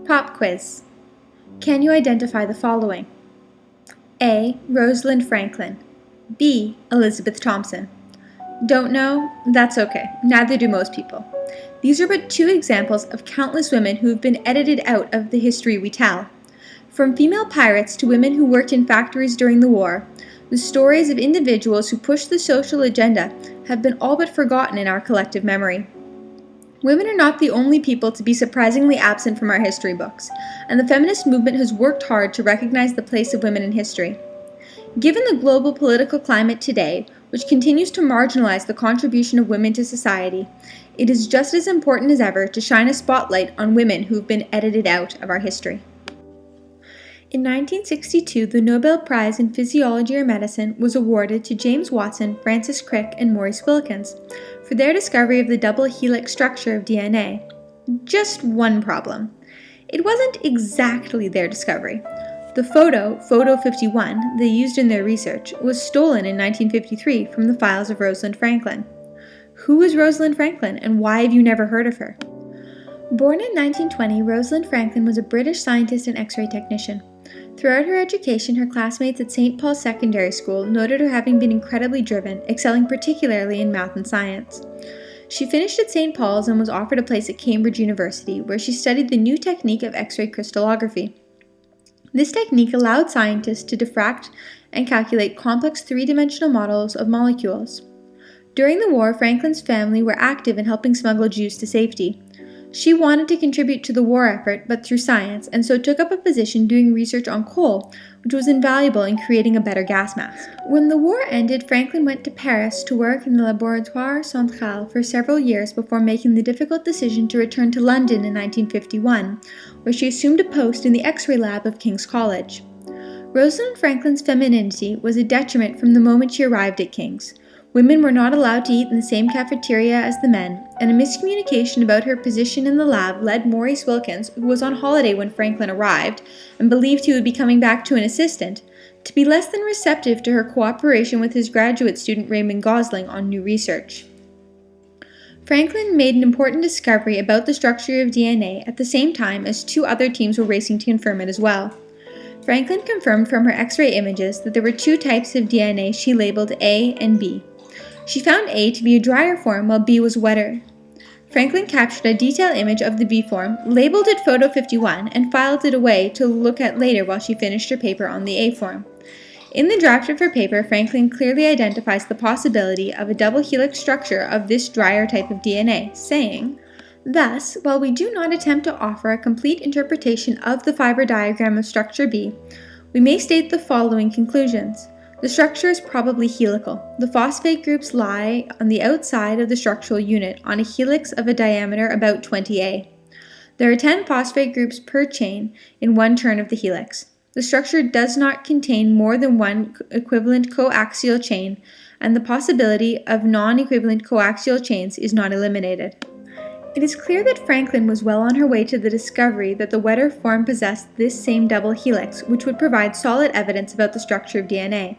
Pop quiz. Can you identify the following? A. Rosalind Franklin. B. Elizabeth Thompson. Don't know? That's okay. Neither do most people. These are but two examples of countless women who have been edited out of the history we tell. From female pirates to women who worked in factories during the war, the stories of individuals who pushed the social agenda have been all but forgotten in our collective memory. Women are not the only people to be surprisingly absent from our history books, and the feminist movement has worked hard to recognize the place of women in history. Given the global political climate today, which continues to marginalize the contribution of women to society, it is just as important as ever to shine a spotlight on women who have been edited out of our history. In 1962, the Nobel Prize in Physiology or Medicine was awarded to James Watson, Francis Crick, and Maurice Wilkins for their discovery of the double helix structure of DNA. Just one problem. It wasn't exactly their discovery. The photo 51, they used in their research, was stolen in 1953 from the files of Rosalind Franklin. Who is Rosalind Franklin, and why have you never heard of her? Born in 1920, Rosalind Franklin was a British scientist and X-ray technician. Throughout her education, her classmates at St. Paul's Secondary School noted her having been incredibly driven, excelling particularly in math and science. She finished at St. Paul's and was offered a place at Cambridge University, where she studied the new technique of X-ray crystallography. This technique allowed scientists to diffract and calculate complex three-dimensional models of molecules. During the war, Franklin's family were active in helping smuggle Jews to safety. She wanted to contribute to the war effort, but through science, and so took up a position doing research on coal, which was invaluable in creating a better gas mask. When the war ended, Franklin went to Paris to work in the Laboratoire Central for several years before making the difficult decision to return to London in 1951, where she assumed a post in the X-ray lab of King's College. Rosalind Franklin's femininity was a detriment from the moment she arrived at King's. Women were not allowed to eat in the same cafeteria as the men, and a miscommunication about her position in the lab led Maurice Wilkins, who was on holiday when Franklin arrived and believed he would be coming back to an assistant, to be less than receptive to her cooperation with his graduate student Raymond Gosling on new research. Franklin made an important discovery about the structure of DNA at the same time as two other teams were racing to confirm it as well. Franklin confirmed from her X-ray images that there were two types of DNA she labeled A and B. She found A to be a drier form while B was wetter. Franklin captured a detailed image of the B form, labeled it Photo 51, and filed it away to look at later while she finished her paper on the A form. In the draft of her paper, Franklin clearly identifies the possibility of a double helix structure of this drier type of DNA, saying, "Thus, while we do not attempt to offer a complete interpretation of the fiber diagram of structure B, we may state the following conclusions. The structure is probably helical. The phosphate groups lie on the outside of the structural unit on a helix of a diameter about 20A. There are 10 phosphate groups per chain in one turn of the helix. The structure does not contain more than one equivalent coaxial chain, and the possibility of non-equivalent coaxial chains is not eliminated." It is clear that Franklin was well on her way to the discovery that the wetter form possessed this same double helix, which would provide solid evidence about the structure of DNA.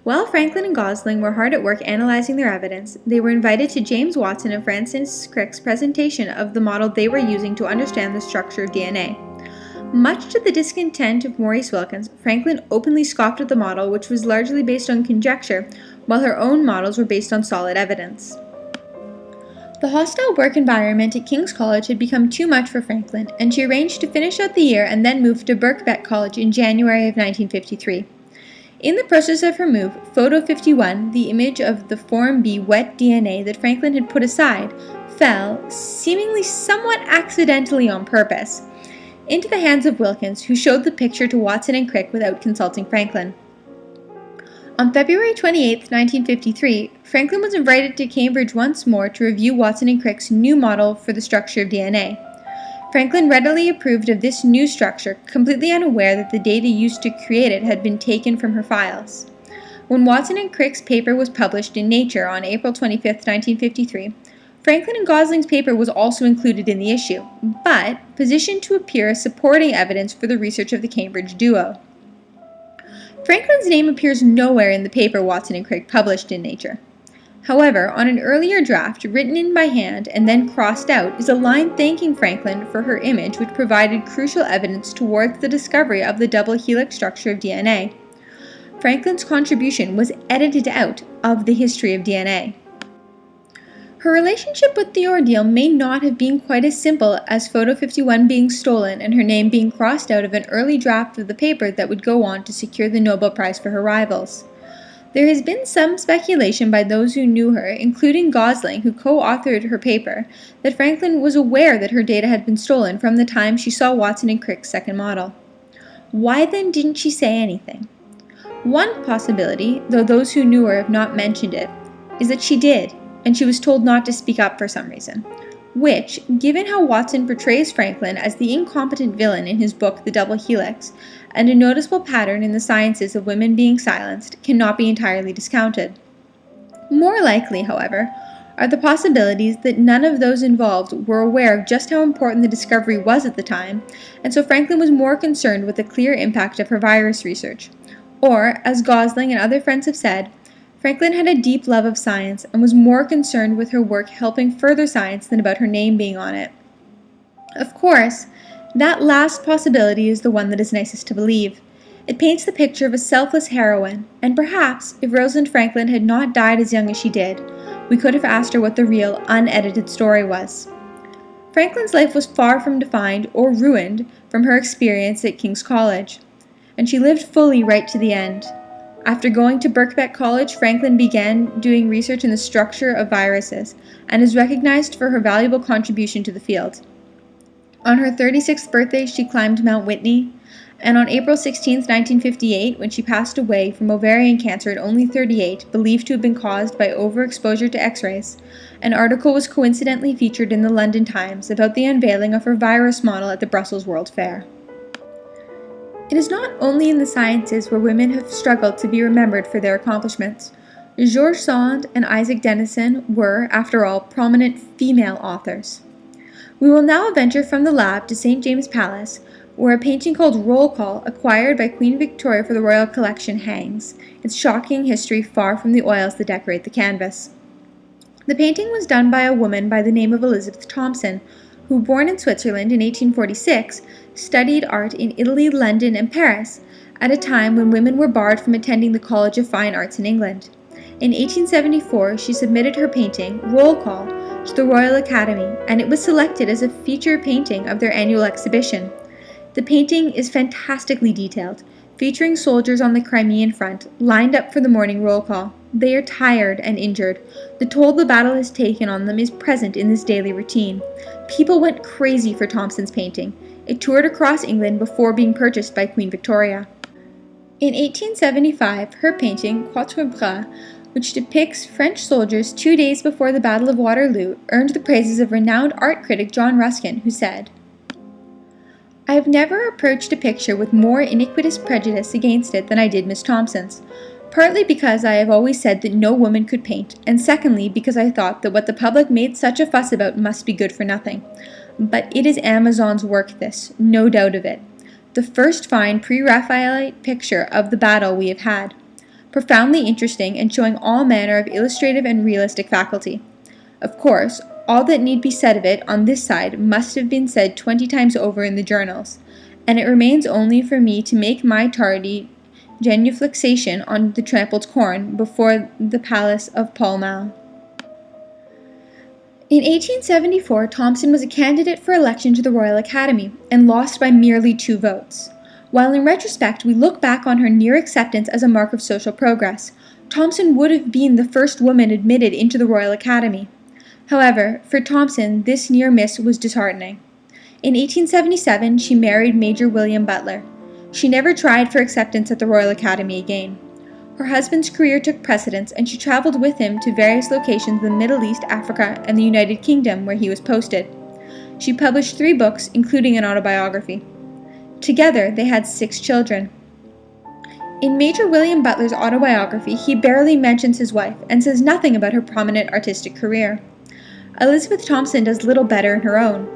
While Franklin and Gosling were hard at work analyzing their evidence, they were invited to James Watson and Francis Crick's presentation of the model they were using to understand the structure of DNA. Much to the discontent of Maurice Wilkins, Franklin openly scoffed at the model, which was largely based on conjecture, while her own models were based on solid evidence. The hostile work environment at King's College had become too much for Franklin, and she arranged to finish out the year and then move to Birkbeck College in January of 1953. In the process of her move, Photo 51, the image of the Form B wet DNA that Franklin had put aside, fell, seemingly somewhat accidentally on purpose, into the hands of Wilkins, who showed the picture to Watson and Crick without consulting Franklin. On February 28, 1953, Franklin was invited to Cambridge once more to review Watson and Crick's new model for the structure of DNA. Franklin readily approved of this new structure, completely unaware that the data used to create it had been taken from her files. When Watson and Crick's paper was published in Nature on April 25, 1953, Franklin and Gosling's paper was also included in the issue, but positioned to appear as supporting evidence for the research of the Cambridge duo. Franklin's name appears nowhere in the paper Watson and Crick published in Nature. However, on an earlier draft, written in by hand and then crossed out, is a line thanking Franklin for her image, which provided crucial evidence towards the discovery of the double helix structure of DNA. Franklin's contribution was edited out of the history of DNA. Her relationship with the ordeal may not have been quite as simple as Photo 51 being stolen and her name being crossed out of an early draft of the paper that would go on to secure the Nobel Prize for her rivals. There has been some speculation by those who knew her, including Gosling, who co-authored her paper, that Franklin was aware that her data had been stolen from the time she saw Watson and Crick's second model. Why then didn't she say anything? One possibility, though those who knew her have not mentioned it, is that she did, and she was told not to speak up for some reason, which, given how Watson portrays Franklin as the incompetent villain in his book The Double Helix, and a noticeable pattern in the sciences of women being silenced, cannot be entirely discounted. More likely, however, are the possibilities that none of those involved were aware of just how important the discovery was at the time, and so Franklin was more concerned with the clear impact of her virus research. Or, as Gosling and other friends have said, Franklin had a deep love of science and was more concerned with her work helping further science than about her name being on it. Of course, that last possibility is the one that is nicest to believe. It paints the picture of a selfless heroine, and perhaps, if Rosalind Franklin had not died as young as she did, we could have asked her what the real, unedited story was. Franklin's life was far from defined or ruined from her experience at King's College, and she lived fully right to the end. After going to Birkbeck College, Franklin began doing research in the structure of viruses and is recognized for her valuable contribution to the field. On her 36th birthday, she climbed Mount Whitney, and on April 16, 1958, when she passed away from ovarian cancer at only 38, believed to have been caused by overexposure to X-rays, an article was coincidentally featured in the London Times about the unveiling of her virus model at the Brussels World Fair. It is not only in the sciences where women have struggled to be remembered for their accomplishments. George Sand and Isaac Denison were, after all, prominent female authors. We will now venture from the lab to St. James Palace, where a painting called Roll Call, acquired by Queen Victoria for the Royal Collection, hangs, its shocking history far from the oils that decorate the canvas. The painting was done by a woman by the name of Elizabeth Thompson, who, born in Switzerland in 1846, studied art in Italy, London, and Paris, at a time when women were barred from attending the College of Fine Arts in England. In 1874, she submitted her painting, Roll Call, to the Royal Academy, and it was selected as a feature painting of their annual exhibition. The painting is fantastically detailed, featuring soldiers on the Crimean front, lined up for the morning roll call. They are tired and injured. The toll the battle has taken on them is present in this daily routine. People went crazy for Thompson's painting. It toured across England before being purchased by Queen Victoria. In 1875, her painting, Quatre Bras, which depicts French soldiers 2 days before the Battle of Waterloo, earned the praises of renowned art critic John Ruskin, who said, "I have never approached a picture with more iniquitous prejudice against it than I did Miss Thompson's, partly because I have always said that no woman could paint, and secondly because I thought that what the public made such a fuss about must be good for nothing. But it is Amazon's work this, no doubt of it. The first fine pre-Raphaelite picture of the battle we have had. Profoundly interesting and showing all manner of illustrative and realistic faculty. Of course, all that need be said of it on this side must have been said 20 times over in the journals, and it remains only for me to make my tardy genuflexation on the trampled corn before the palace of Pall Mall." In 1874, Thompson was a candidate for election to the Royal Academy and lost by merely 2 votes. While in retrospect we look back on her near acceptance as a mark of social progress, Thompson would have been the first woman admitted into the Royal Academy. However, for Thompson, this near miss was disheartening. In 1877, she married Major William Butler. She never tried for acceptance at the Royal Academy again. Her husband's career took precedence, and she traveled with him to various locations in the Middle East, Africa, and the United Kingdom, where he was posted. She published 3 books, including an autobiography. Together, they had 6 children. In Major William Butler's autobiography, he barely mentions his wife and says nothing about her prominent artistic career. Elizabeth Thompson does little better in her own.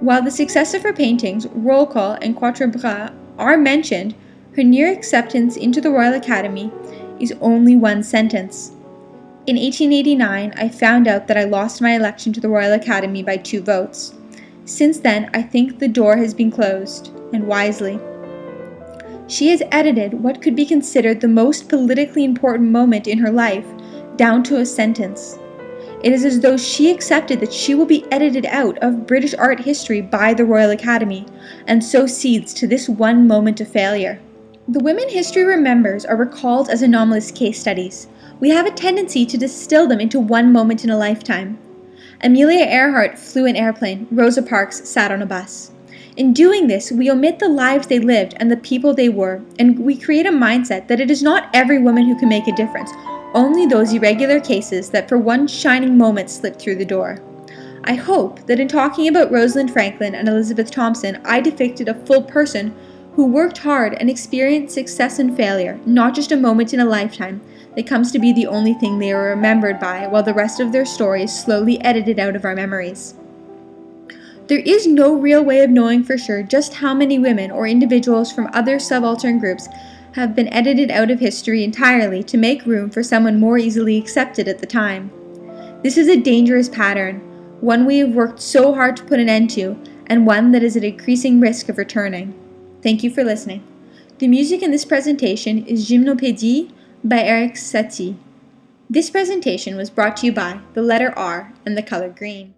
While the success of her paintings, Roll Call and Quatre Bras, are mentioned, her near acceptance into the Royal Academy is only one sentence. In 1889, I found out that I lost my election to the Royal Academy by 2 votes. Since then, I think the door has been closed, and wisely. She has edited what could be considered the most politically important moment in her life down to a sentence. It is as though she accepted that she will be edited out of British art history by the Royal Academy, and so cedes to this one moment of failure. The women history remembers are recalled as anomalous case studies. We have a tendency to distill them into one moment in a lifetime. Amelia Earhart flew an airplane, Rosa Parks sat on a bus. In doing this, we omit the lives they lived and the people they were, and we create a mindset that it is not every woman who can make a difference, only those irregular cases that for one shining moment slip through the door. I hope that in talking about Rosalind Franklin and Elizabeth Thompson, I depicted a full person who worked hard and experienced success and failure, not just a moment in a lifetime that comes to be the only thing they are remembered by while the rest of their story is slowly edited out of our memories. There is no real way of knowing for sure just how many women or individuals from other subaltern groups have been edited out of history entirely to make room for someone more easily accepted at the time. This is a dangerous pattern, one we have worked so hard to put an end to, and one that is at increasing risk of returning. Thank you for listening. The music in this presentation is Gymnopédie by Eric Satie. This presentation was brought to you by the letter R and the color green.